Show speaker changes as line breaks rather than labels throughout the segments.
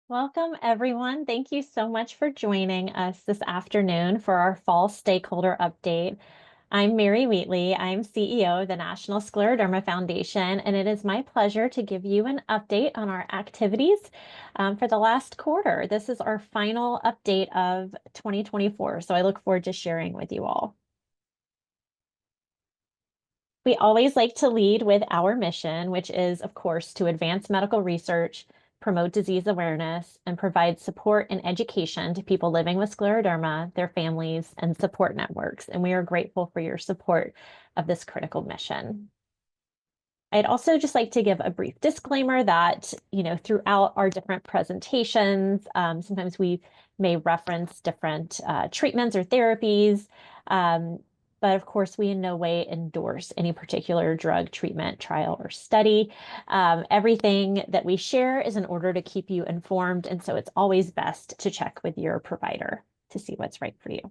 Welcome, everyone. Thank you so much for joining us this afternoon for our fall stakeholder update. I'm Mary Wheatley. I'm CEO of the National Scleroderma Foundation, and it is my pleasure to give you an update on our activities for the last quarter. This is our final update of 2024, so I look forward to sharing with you all. We always like to lead with our mission, which is, of course, to advance medical research, promote disease awareness, and provide support and education to people living with scleroderma, their families, and support networks. And we are grateful for your support of this critical mission. I'd also just like to give a brief disclaimer that, throughout our different presentations, sometimes we may reference different treatments or therapies. But of course, we in no way endorse any particular drug treatment, trial, or study. Everything that we share is in order to keep you informed. And so it's always best to check with your provider to see what's right for you.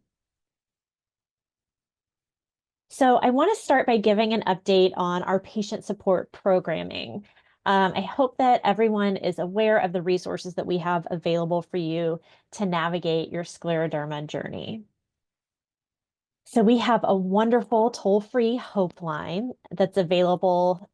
So I want to start by giving an update on our patient support programming. I hope that everyone is aware of the resources that we have available for you to navigate your scleroderma journey. So we have a wonderful toll-free Hope line that's available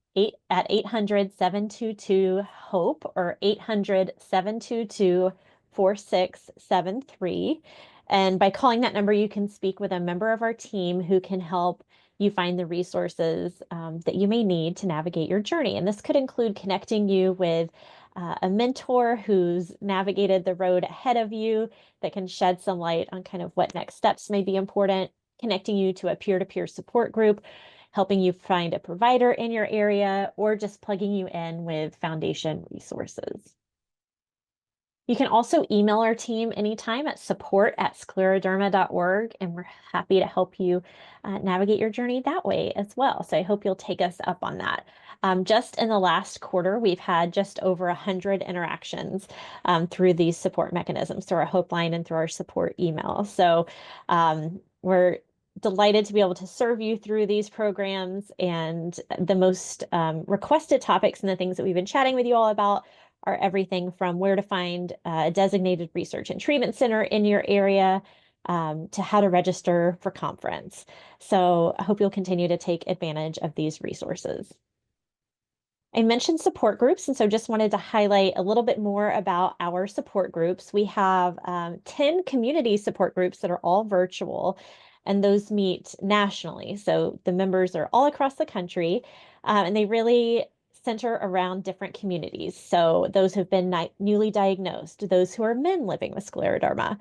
at 800-722-HOPE or 800-722-4673. And by calling that number, you can speak with a member of our team who can help you find the resources that you may need to navigate your journey. And this could include connecting you with a mentor who's navigated the road ahead of you that can shed some light on kind of what next steps may be important, connecting you to a peer-to-peer support group, helping you find a provider in your area, or just plugging you in with foundation resources. You can also email our team anytime at support@scleroderma.org, and we're happy to help you navigate your journey that way as well. So I hope you'll take us up on that. Just in the last quarter, we've had just over 100 interactions through these support mechanisms, through our Hope line and through our support email. So we're delighted to be able to serve you through these programs. And the most requested topics and the things that we've been chatting with you all about are everything from where to find a designated research and treatment center in your area to how to register for conference. So I hope you'll continue to take advantage of these resources. I mentioned support groups, and so just wanted to highlight a little bit more about our support groups. We have 10 community support groups that are all virtual, and those meet nationally. So the members are all across the country, and they really center around different communities. So those who've been newly diagnosed, those who are men living with scleroderma,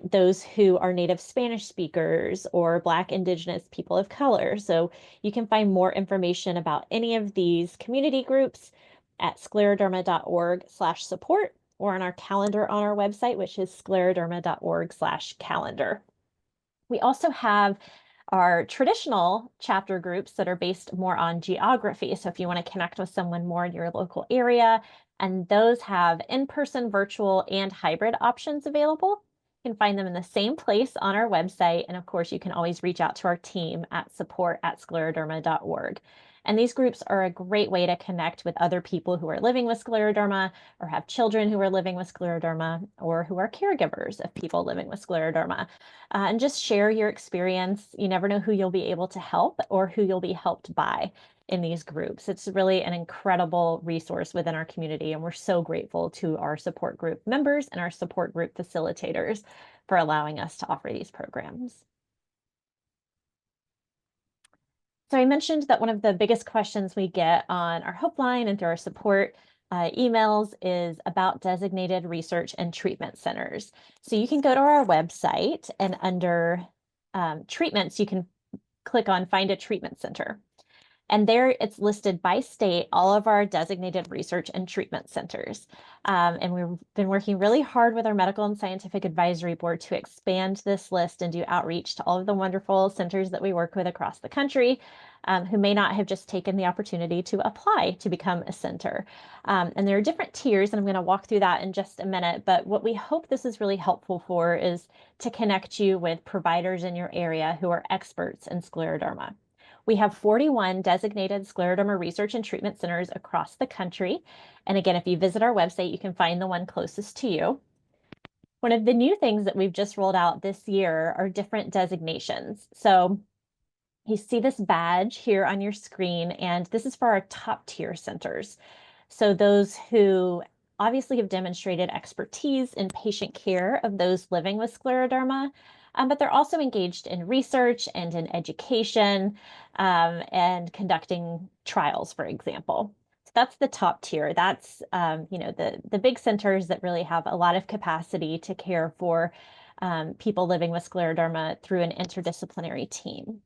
those who are native Spanish speakers or Black, Indigenous people of color. So you can find more information about any of these community groups at scleroderma.org/support or on our calendar on our website, which is scleroderma.org/calendar. We also have our traditional chapter groups that are based more on geography. So if you want to connect with someone more in your local area, and those have in-person, virtual, and hybrid options available. You can find them in the same place on our website. And of course, you can always reach out to our team at support@scleroderma.org. And these groups are a great way to connect with other people who are living with scleroderma or have children who are living with scleroderma or who are caregivers of people living with scleroderma. And just share your experience. You never know who you'll be able to help or who you'll be helped by in these groups. It's really an incredible resource within our community, and we're so grateful to our support group members and our support group facilitators for allowing us to offer these programs. So I mentioned that one of the biggest questions we get on our Hope line and through our support emails is about designated research and treatment centers. So you can go to our website, and under treatments, you can click on Find a Treatment Center. And there it's listed by state, all of our designated research and treatment centers. And we've been working really hard with our medical and scientific advisory board to expand this list and do outreach to all of the wonderful centers that we work with across the country who may not have just taken the opportunity to apply to become a center. And there are different tiers, and I'm going to walk through that in just a minute. But what we hope this is really helpful for is to connect you with providers in your area who are experts in scleroderma. We have 41 designated scleroderma research and treatment centers across the country. And again, if you visit our website, you can find the one closest to you. One of the new things that we've just rolled out this year are different designations. So you see this badge here on your screen, and this is for our top tier centers. So those who obviously have demonstrated expertise in patient care of those living with scleroderma, but they're also engaged in research and in education and conducting trials, for example. So that's the top tier. That's the big centers that really have a lot of capacity to care for people living with scleroderma through an interdisciplinary team.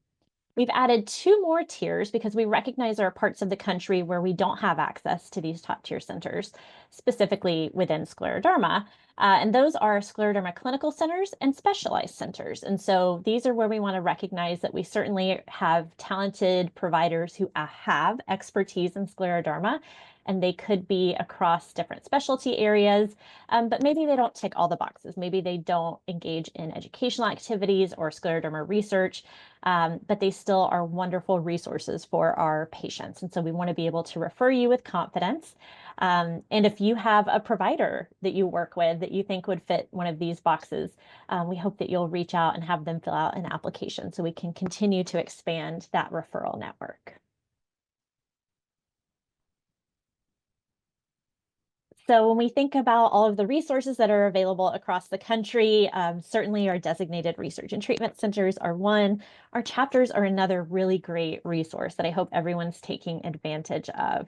We've added 2 more tiers because we recognize there are parts of the country where we don't have access to these top tier centers, specifically within scleroderma. And those are scleroderma clinical centers and specialized centers. And so these are where we want to recognize that we certainly have talented providers who have expertise in scleroderma, and they could be across different specialty areas, but maybe they don't tick all the boxes. Maybe they don't engage in educational activities or scleroderma research, but they still are wonderful resources for our patients. And so we want to be able to refer you with confidence. And if you have a provider that you work with that you think would fit one of these boxes, we hope that you'll reach out and have them fill out an application so we can continue to expand that referral network. So when we think about all of the resources that are available across the country, certainly our designated research and treatment centers are one. Our chapters are another really great resource that I hope everyone's taking advantage of.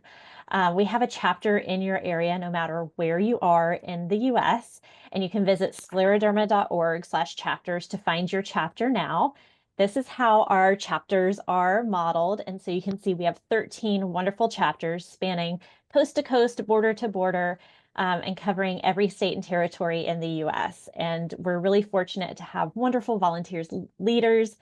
We have a chapter in your area, no matter where you are in the US, and you can visit scleroderma.org/chapters to find your chapter now. This is how our chapters are modeled. And so you can see we have 13 wonderful chapters spanning coast to coast, border to border, and covering every state and territory in the US. And we're really fortunate to have wonderful volunteers, leaders,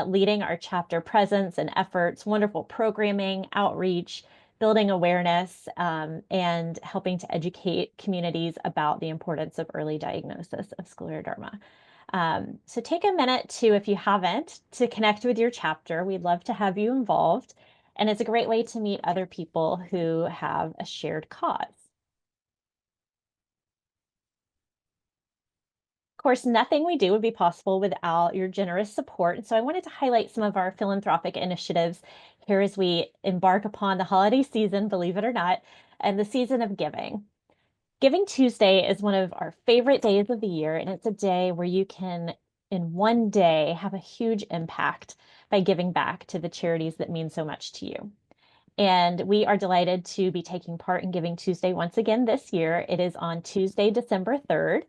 leading our chapter presence and efforts, wonderful programming, outreach, building awareness, and helping to educate communities about the importance of early diagnosis of scleroderma. So take a minute to, if you haven't, to connect with your chapter. We'd love to have you involved. And it's a great way to meet other people who have a shared cause. Of course, nothing we do would be possible without your generous support. And so I wanted to highlight some of our philanthropic initiatives here as we embark upon the holiday season, believe it or not, and the season of giving. Giving Tuesday is one of our favorite days of the year, and it's a day where you can, in one day, have a huge impact by giving back to the charities that mean so much to you. And we are delighted to be taking part in Giving Tuesday once again this year. It is on Tuesday, December 3rd.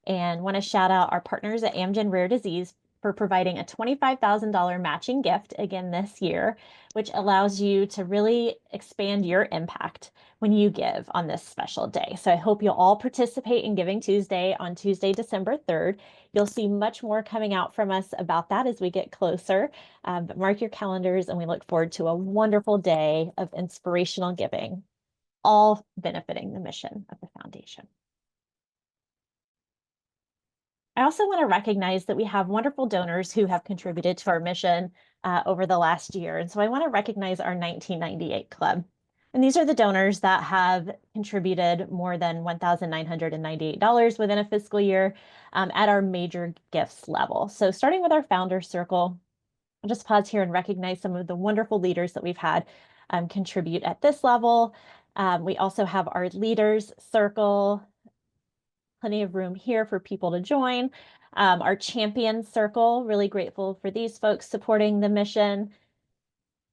And want to shout out our partners at Amgen Rare Disease for providing a $25,000 matching gift again this year, which allows you to really expand your impact when you give on this special day. So I hope you'll all participate in Giving Tuesday on Tuesday, December 3rd. You'll see much more coming out from us about that as we get closer, but mark your calendars, and we look forward to a wonderful day of inspirational giving, all benefiting the mission of the foundation. I also want to recognize that we have wonderful donors who have contributed to our mission over the last year. And so I want to recognize our 1998 Club. And these are the donors that have contributed more than $1,998 within a fiscal year at our major gifts level. So starting with our Founder Circle, I'll just pause here and recognize some of the wonderful leaders that we've had contribute at this level. We also have our Leaders Circle, plenty of room here for people to join. Our Champions Circle, really grateful for these folks supporting the mission.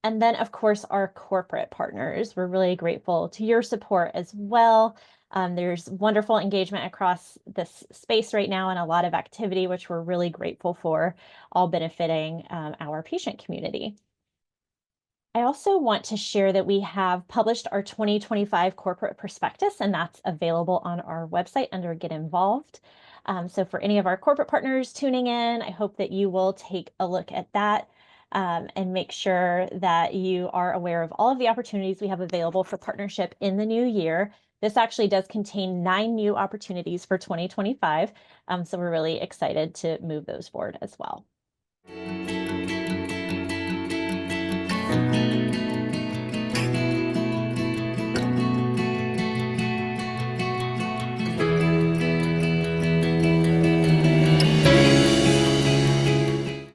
And then, of course, our corporate partners. We're really grateful to your support as well. There's wonderful engagement across this space right now and a lot of activity, which we're really grateful for, all benefiting our patient community. I also want to share that we have published our 2025 corporate prospectus, and that's available on our website under Get Involved. So for any of our corporate partners tuning in, I hope that you will take a look at that and make sure that you are aware of all of the opportunities we have available for partnership in the new year. This actually does contain 9 new opportunities for 2025, so we're really excited to move those forward as well.